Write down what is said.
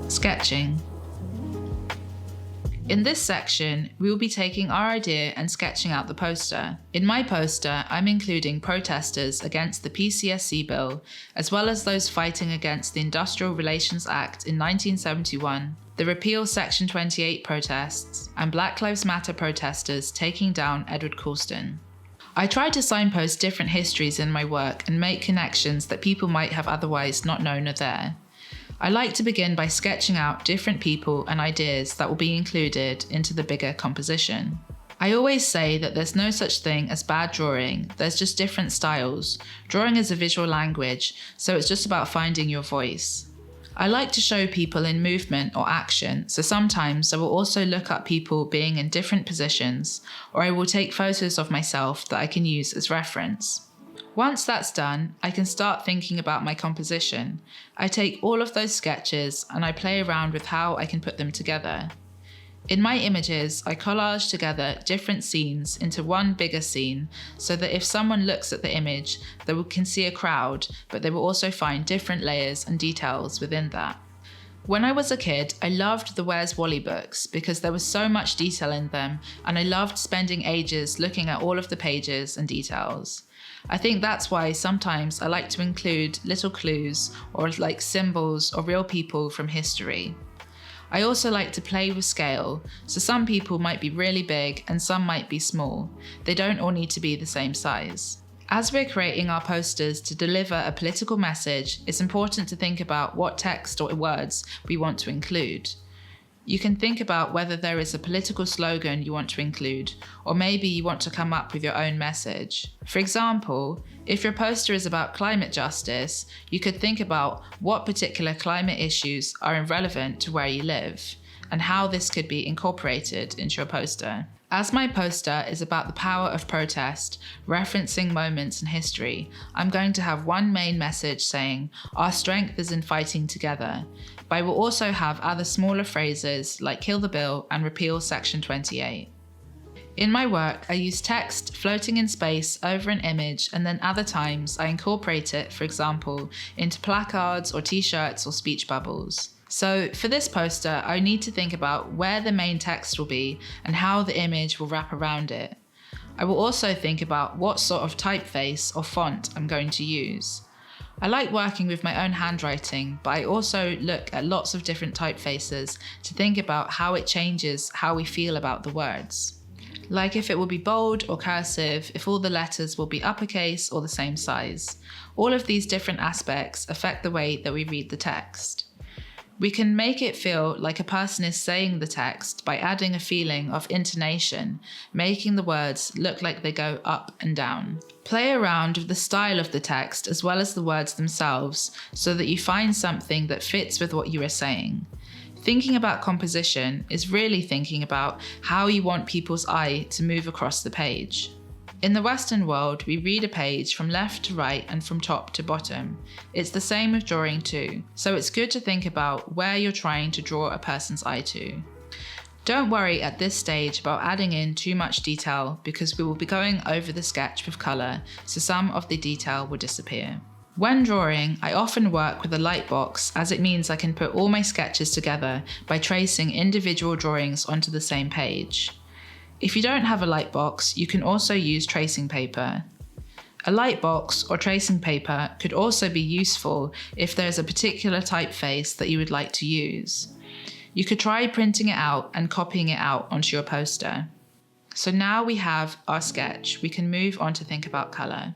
Sketching. In this section, we will be taking our idea and sketching out the poster. In my poster, I'm including protesters against the PCSC bill, as well as those fighting against the Industrial Relations Act in 1971, the repeal Section 28 protests, and Black Lives Matter protesters taking down Edward Colston. I try to signpost different histories in my work and make connections that people might have otherwise not known are there. I like to begin by sketching out different people and ideas that will be included into the bigger composition. I always say that there's no such thing as bad drawing, there's just different styles. Drawing is a visual language, so it's just about finding your voice. I like to show people in movement or action, so sometimes I will also look up people being in different positions, or I will take photos of myself that I can use as reference. Once that's done, I can start thinking about my composition. I take all of those sketches and I play around with how I can put them together. In my images, I collage together different scenes into one bigger scene so that if someone looks at the image, they can see a crowd, but they will also find different layers and details within that. When I was a kid, I loved the Where's Wally books because there was so much detail in them, and I loved spending ages looking at all of the pages and details. I think that's why sometimes I like to include little clues or like symbols or real people from history. I also like to play with scale, so some people might be really big and some might be small. They don't all need to be the same size. As we're creating our posters to deliver a political message, it's important to think about what text or words we want to include. You can think about whether there is a political slogan you want to include, or maybe you want to come up with your own message. For example, if your poster is about climate justice, you could think about what particular climate issues are relevant to where you live, and how this could be incorporated into your poster. As my poster is about the power of protest, referencing moments in history, I'm going to have one main message saying, "Our strength is in fighting together," but I will also have other smaller phrases like "kill the bill" and "repeal Section 28." In my work, I use text floating in space over an image, and then other times I incorporate it, for example, into placards or t-shirts or speech bubbles. So for this poster, I need to think about where the main text will be and how the image will wrap around it. I will also think about what sort of typeface or font I'm going to use. I like working with my own handwriting, but I also look at lots of different typefaces to think about how it changes how we feel about the words. Like if it will be bold or cursive, if all the letters will be uppercase or the same size. All of these different aspects affect the way that we read the text. We can make it feel like a person is saying the text by adding a feeling of intonation, making the words look like they go up and down. Play around with the style of the text as well as the words themselves so that you find something that fits with what you are saying. Thinking about composition is really thinking about how you want people's eye to move across the page. In the Western world, we read a page from left to right and from top to bottom. It's the same with drawing too, so it's good to think about where you're trying to draw a person's eye to. Don't worry at this stage about adding in too much detail because we will be going over the sketch with colour, so some of the detail will disappear. When drawing, I often work with a light box as it means I can put all my sketches together by tracing individual drawings onto the same page. If you don't have a light box, you can also use tracing paper. A light box or tracing paper could also be useful if there's a particular typeface that you would like to use. You could try printing it out and copying it out onto your poster. So now we have our sketch, we can move on to think about colour.